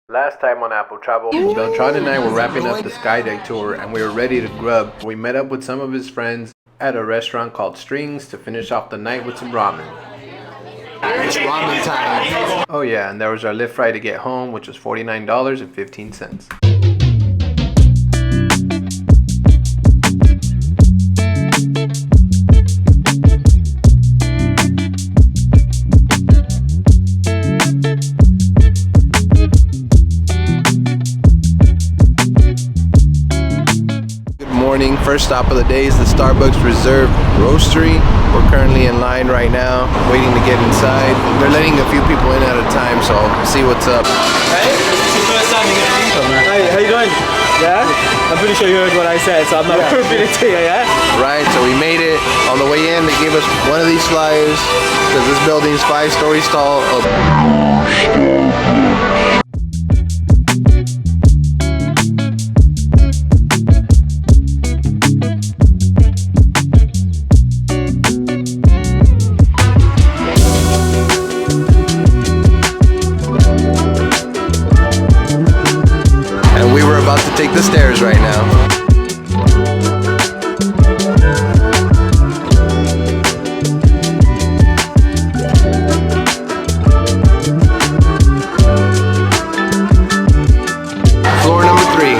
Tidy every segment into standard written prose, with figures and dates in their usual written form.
Last time on Apple Travel, Beltran and I were wrapping up the skydeck tour and we were ready to grub. We met up with some of his friends at a restaurant called Strings to finish off the night with some ramen. It's ramen time. Oh yeah, and there was our Lyft ride to get home, which was $49.15. First stop of the day is the Starbucks Reserve Roastery. We're currently in line right now, waiting to get inside. They're letting a few people in at a time, so I'll see what's up. Hey, it's your first time you're gonna eat. Hey, how you doing? Yeah? I'm pretty sure you heard what I said, so I'm not repeating it to you, yeah? Right, so we made it. On the way in, they gave us one of these flyers, because this building is 5 stories tall. Take the stairs right now. Floor number 3.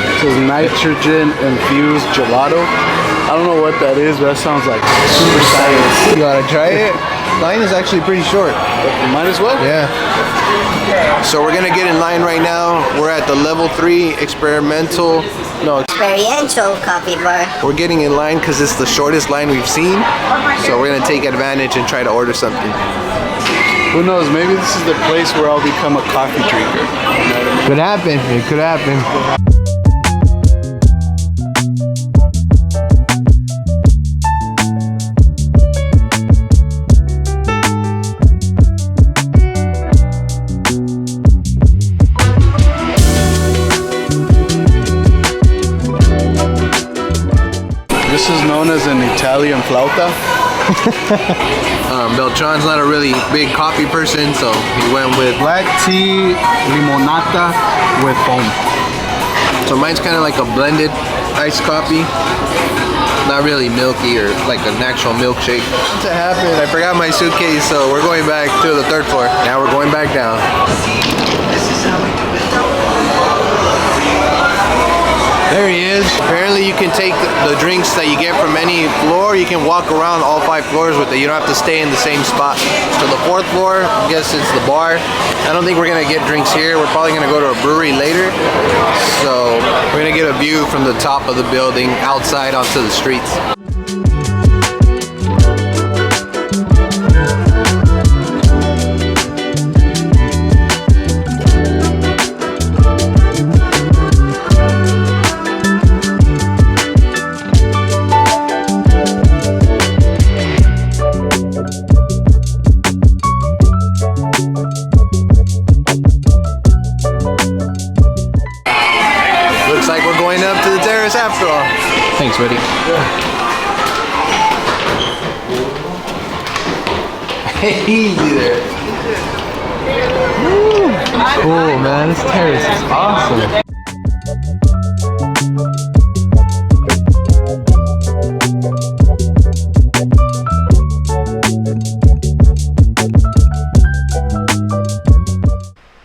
This is nitrogen infused gelato. I don't know what that is, but that sounds like super science. You wanna try it? Line is actually pretty short. Might as well. Yeah. So we're gonna get in line right now. We're at the level 3 experiential coffee bar. We're getting in line because it's the shortest line we've seen. So we're gonna take advantage and try to order something. Who knows? Maybe this is the place where I'll become a coffee drinker. You know what I mean? Could happen. It could happen. This is known as an Italian flauta. Beltran's not a really big coffee person, so he went with Black tea limonata with foam. So mine's kind of like a blended iced coffee. Not really milky or like an actual milkshake. What's happened? I forgot my suitcase, so we're going back to the 3rd floor. Now we're going back down. There he is. Apparently you can take the drinks that you get from any floor. You can walk around all 5 floors with it. You don't have to stay in the same spot. So the 4th floor, I guess it's the bar. I don't think we're gonna get drinks here. We're probably gonna go to a brewery later. So we're gonna get a view from the top of the building outside onto the streets. Looks like we're going up to the terrace after all. Thanks, buddy. Hey, easy there. Woo. Cool, man. This terrace is awesome.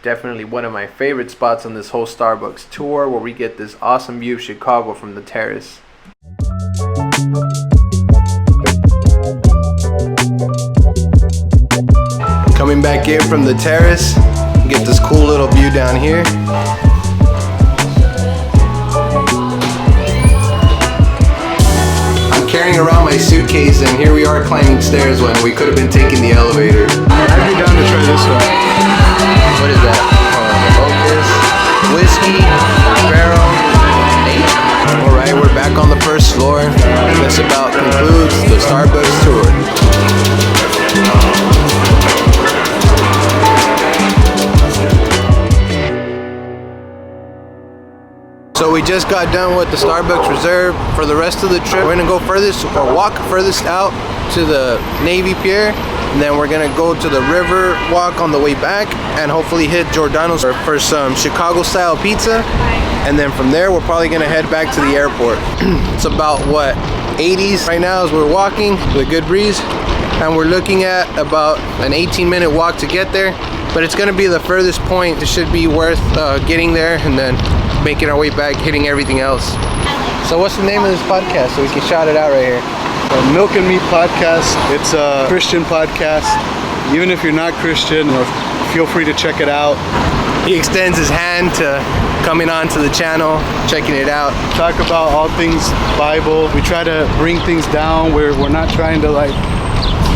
Definitely one of my favorite spots on this whole Starbucks tour, where we get this awesome view of Chicago from the terrace. Coming back in from the terrace, get this cool little view down here. I'm carrying around my suitcase and here we are climbing stairs when we could have been taking the elevator. I'd be down to try this one. What is that? Focus, whiskey, barrel. Alright, we're back on the 1st floor. This about concludes the Starbucks tour. So we just got done with the Starbucks Reserve. For the rest of the trip, we're gonna go furthest or walk furthest out to the Navy Pier, and then we're gonna go to the river walk on the way back, and hopefully hit Giordano's for some Chicago style pizza. And then from there, we're probably gonna head back to the airport. It's about what, 80s right now as we're walking with a good breeze, and we're looking at about an 18-minute walk to get there. But it's gonna be the furthest point. It should be worth getting there and then making our way back, hitting everything else. So what's the name of this podcast so we can shout it out right here? Milk and Meat Podcast. It's a Christian podcast. Even if you're not Christian, feel free to check it out. He extends his hand to coming onto the channel, checking it out. Talk about all things Bible. We try to bring things down where we're not trying to like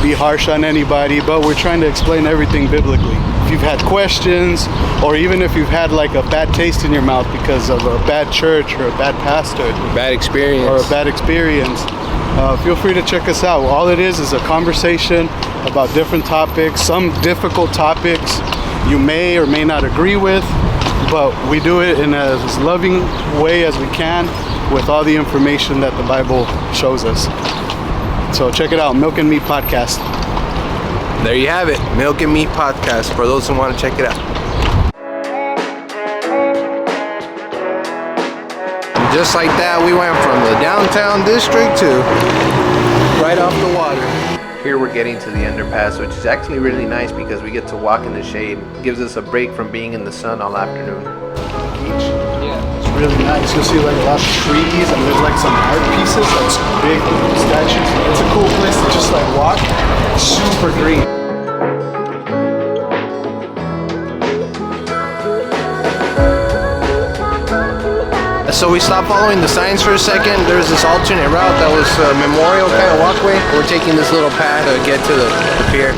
be harsh on anybody, but we're trying to explain everything biblically. If you've had questions, or even if you've had like a bad taste in your mouth because of a bad church or a bad pastor, Bad experience. or a bad experience, feel free to check us out. All it is a conversation about different topics, some difficult topics you may or may not agree with, but we do it in as loving way as we can with all the information that the Bible shows us. So check it out, Milk and Meat Podcast. There you have it, Milk and Meat Podcast, for those who want to check it out. Just like that, we went from the downtown district to right off the water. Here we're getting to the underpass, which is actually really nice because we get to walk in the shade. It gives us a break from being in the sun all afternoon. It's really nice. You'll see like a lot of trees, and there's like some art pieces, that's big statues. It's a cool place to just like walk. It's super green. So we stopped following the signs for a second. There's this alternate route that was a memorial kind of walkway. We're taking this little path to get to the pier.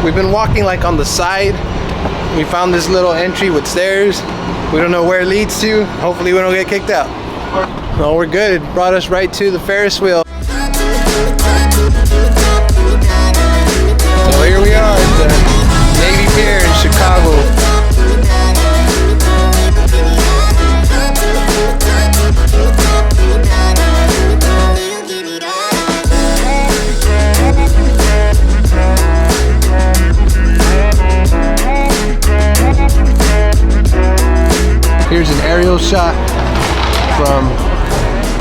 We've been walking like on the side. We found this little entry with stairs. We don't know where it leads to. Hopefully we don't get kicked out. No, we're good. It brought us right to the Ferris wheel. So here we are at the Navy Pier in Chicago. Here's an aerial shot from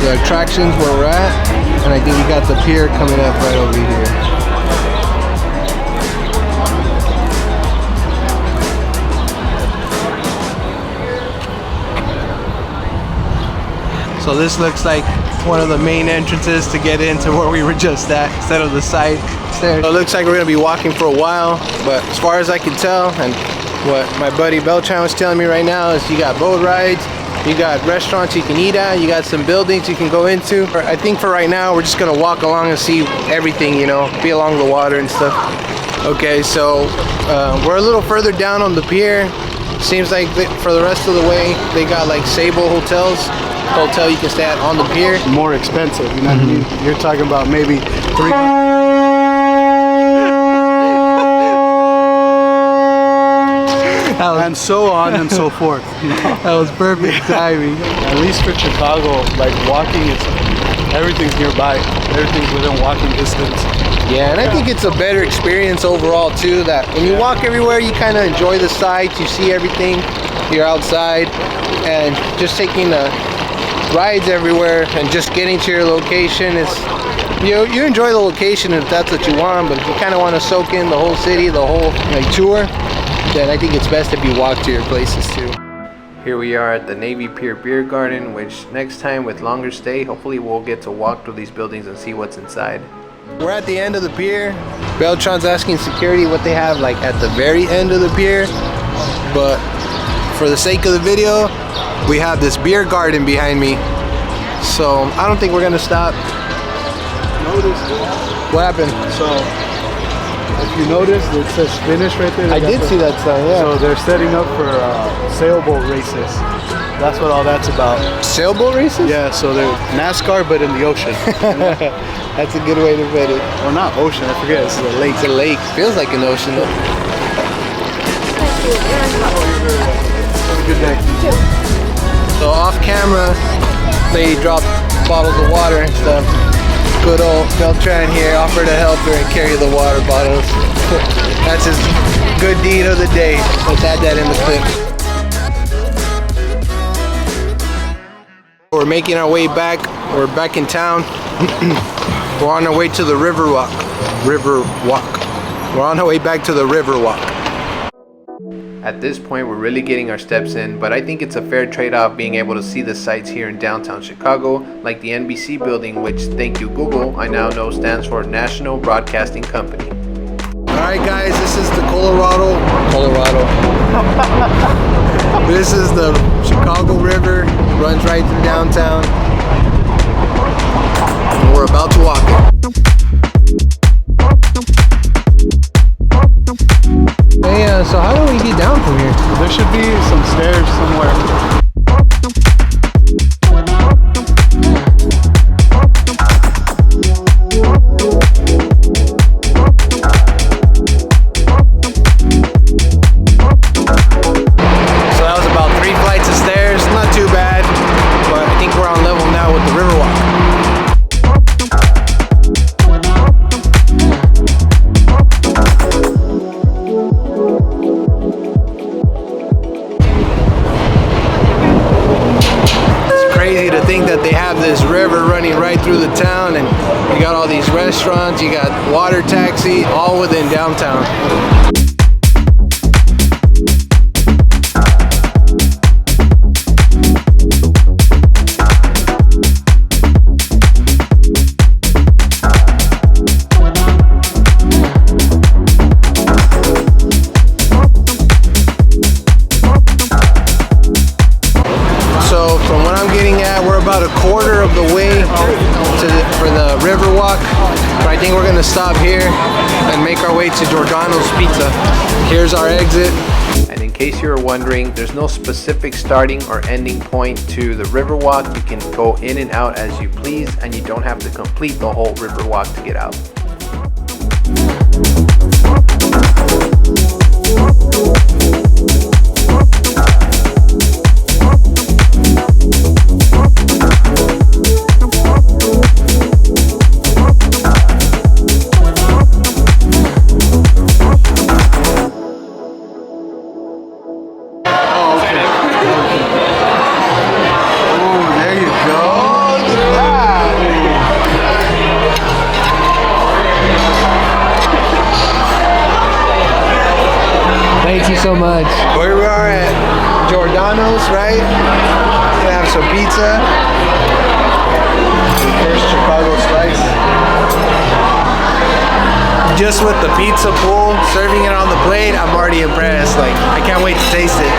the attractions where we're at, and I think we got the pier coming up right over here. So this looks like one of the main entrances to get into where we were just at instead of the side stairs. So it looks like we're gonna be walking for a while, but as far as I can tell, and what my buddy Beltran was telling me right now, is you got boat rides, you got restaurants you can eat at, you got some buildings you can go into. I think for right now we're just gonna walk along and see everything, you know, be along the water and stuff. Okay, so we're a little further down on the pier. Seems like for the rest of the way they got like Sable hotels, hotel you can stay at on the pier. More expensive, you know what I mean? You're talking about maybe $3. And so on and so forth. That was perfect timing. At least for Chicago, like walking, everything's nearby. Everything's within walking distance. Yeah, and I think it's a better experience overall too, that when you walk everywhere, you kind of enjoy the sights, you see everything, you're outside, and just taking the rides everywhere and just getting to your location is, you enjoy the location if that's what you want, but if you kind of want to soak in the whole city, the whole tour, then I think it's best if you walk to your places too. Here we are at the Navy Pier Beer Garden, which next time with longer stay, hopefully we'll get to walk through these buildings and see what's inside. We're at the end of the pier. Beltran's asking security what they have like at the very end of the pier, but for the sake of the video, we have this beer garden behind me. So I don't think we're gonna stop. Notice. What happened? So if you notice, it says finish right there. I did see that sign, yeah. So they're setting up for sailboat races. That's what all that's about. Sailboat races? Yeah, so they're NASCAR, but in the ocean. That's a good way to put it. Well, not ocean, I forget. It's a lake. It's a lake. Feels like an ocean though. Have a good day. So off camera, lady dropped bottles of water and stuff. Good old Beltran here offered to help her and carry the water bottles. That's his good deed of the day. Let's add that in the clip. We're making our way back. We're back in town. We're on our way to the River Walk. We're on our way back to the River Walk. At this point, we're really getting our steps in, but I think it's a fair trade-off being able to see the sights here in downtown Chicago, like the NBC building, which, thank you Google, I now know stands for National Broadcasting Company. Alright guys, this is the Colorado. This is the Chicago River, runs right through downtown. And we're about to walk it. Hey, so how do we get down from here? There should be some stairs somewhere. So that was about 3 flights of stairs. Not too bad, but I think we're on level now with the Riverwalk. To think that they have this river running right through the town, and you got all these restaurants, you got water taxi, all within downtown. About a quarter of the way for the Riverwalk, but I think we're gonna stop here and make our way to Giordano's Pizza. Here's our exit. And in case you were wondering, there's no specific starting or ending point to the Riverwalk. You can go in and out as you please, and you don't have to complete the whole Riverwalk to get out. Thank you so much. Here we are at Giordano's, right? Gonna have some pizza. First Chicago slice. Just with the pizza pool, serving it on the plate, I'm already impressed. Like, I can't wait to taste it.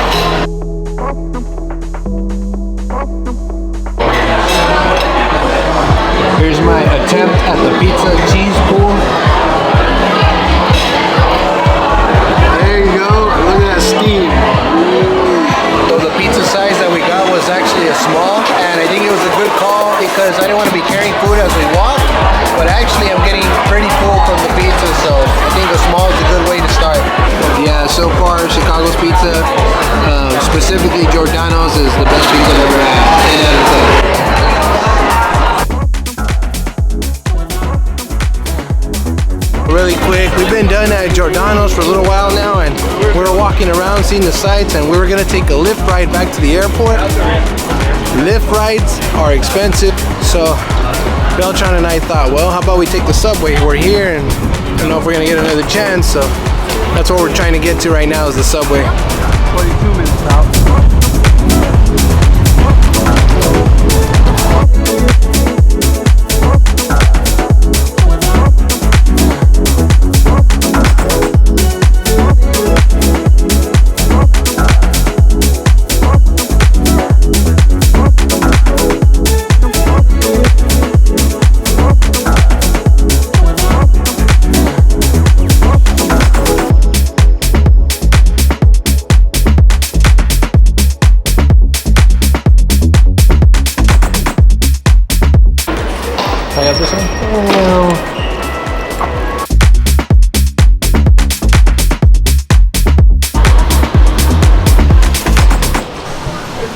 Here's my attempt at the pizza cheese pool. Steam. So the pizza size that we got was actually a small, and I think it was a good call because I didn't want to be carrying food as we walk, but actually I'm getting pretty full from the pizza, so I think a small is a good way to start. Yeah, so far Chicago's pizza, specifically Giordano's, is the best pizza I've ever had. 10 out of 10. Really quick, we've been done at Giordano's for a little while now, and we're walking around seeing the sights, and we were gonna take a lift ride back to the airport. Lift rides are expensive, so Beltran and I thought, well, how about we take the subway? We're here, and I don't know if we're gonna get another chance, so that's what we're trying to get to right now, is the subway. 22 minutes out. It's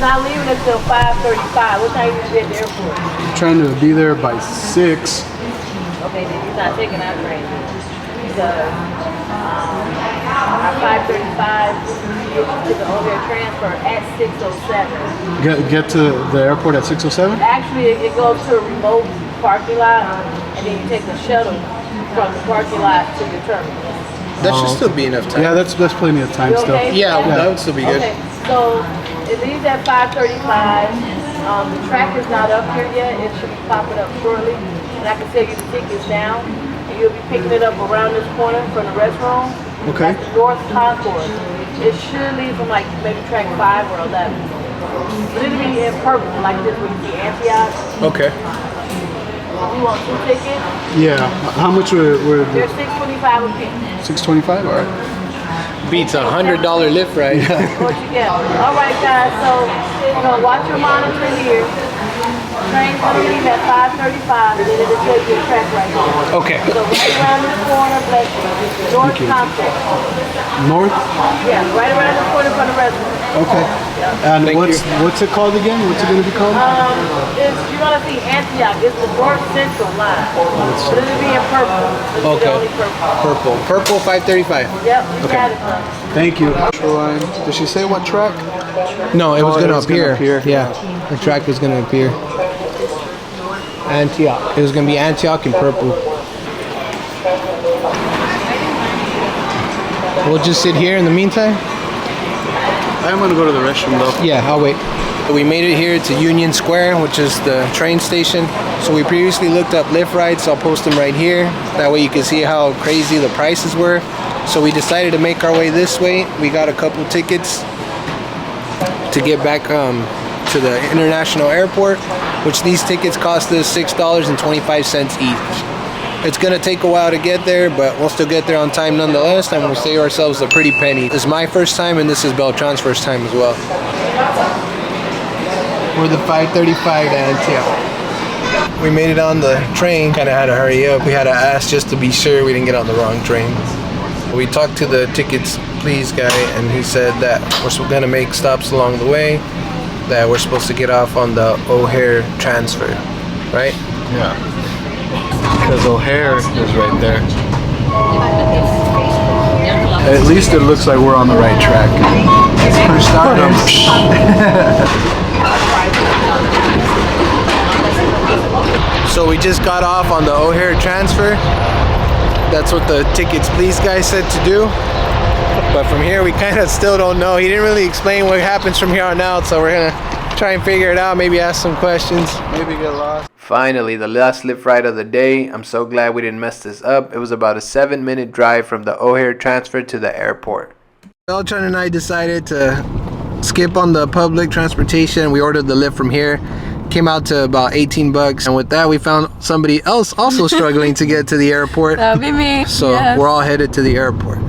not leaving until 5:35. What time you be at the airport? Trying to be there by 6. Okay, then he's not taking our train. Because our 5:35 to the O'Hare transfer at 6:07. Get to the airport at 6:07? Actually, it goes to a remote parking lot, and then you take the shuttle from the parking lot to the terminal. That should still be enough time. Yeah, that's plenty of time You still. okay? Yeah, that would still be good. Okay, so it leaves at 5:35. The track is not up here yet. It should be popping up shortly. And I can tell you the tickets down. And you'll be picking it up around this corner from the restroom. Okay. That's the North Concourse. It should leave from like maybe track 5 or 11. But it'll be in purple, like this when you see Antioch. Okay. You want 2 tickets? Yeah. How much were They're $6.25 a piece. 625? All right. Beats $100 lift ride. What you get? All right, guys. So, watch your monitor here. Train's gonna leave at 5:35, and then it'll tell you the track right here. Okay. So right around this corner, bless you. North Complex. North? Yeah, right around the corner from the restaurant. Okay. And Thank what's it called again? What's it going to be called? You're gonna see Antioch. It's the North Central line. But it'll be in purple. It'll be the Okay. only purple. Purple 535. Yep, you Okay. got it, son. Thank you. Did she say what track? No, it was Oh, gonna it was gonna appear. appear. Yeah, the track was gonna appear. Antioch. It was gonna be Antioch in purple. We'll just sit here in the meantime. I'm going to go to the restroom though. Yeah, I'll wait. We made it here to Union Square, which is the train station. So we previously looked up lift rides, so I'll post them right here. That way you can see how crazy the prices were. So we decided to make our way this way. We got a couple tickets to get back to the international airport, which these tickets cost us $6.25 each. It's gonna take a while to get there, but we'll still get there on time nonetheless, and we'll save ourselves a pretty penny. This is my first time, and this is Beltran's first time as well. We're the 5:35 to Antioch. We made it on the train, kinda had to hurry up. We had to ask just to be sure we didn't get on the wrong train. We talked to the tickets please guy, and he said that we're gonna make stops along the way, that we're supposed to get off on the O'Hare transfer, right? Yeah. Because O'Hare is right there. At least it looks like we're on the right track. For starters. So we just got off on the O'Hare transfer. That's what the tickets please guy said to do. But from here we kind of still don't know. He didn't really explain what happens from here on out, so we're gonna try and figure it out, maybe ask some questions. Maybe get lost. Finally, the last lift ride of the day. I'm so glad we didn't mess this up. It was about a 7-minute drive from the O'Hare transfer to the airport. Beltran and I decided to skip on the public transportation. We ordered the lift from here. Came out to about 18 bucks. And with that, we found somebody else also struggling to get to the airport. That'd be me. So yes. we're all headed to the airport.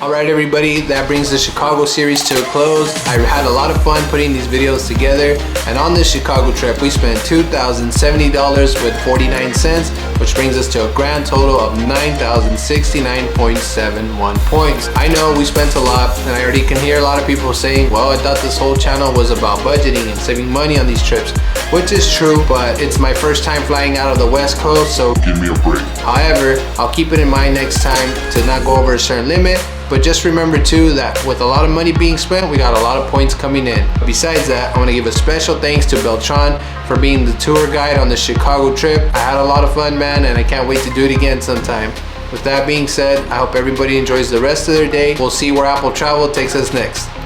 Alright everybody, that brings the Chicago series to a close. I had a lot of fun putting these videos together, and on this Chicago trip we spent $2,070 with 49 cents, which brings us to a grand total of 9,069.71 points. I know we spent a lot, and I already can hear a lot of people saying, well, I thought this whole channel was about budgeting and saving money on these trips, which is true, but it's my first time flying out of the West Coast, so give me a break. However, I'll keep it in mind next time to not go over a certain limit. But just remember too that with a lot of money being spent, we got a lot of points coming in. Besides that, I want to give a special thanks to Beltran for being the tour guide on the Chicago trip. I had a lot of fun, man, and I can't wait to do it again sometime. With that being said, I hope everybody enjoys the rest of their day. We'll see where Apple Travel takes us next.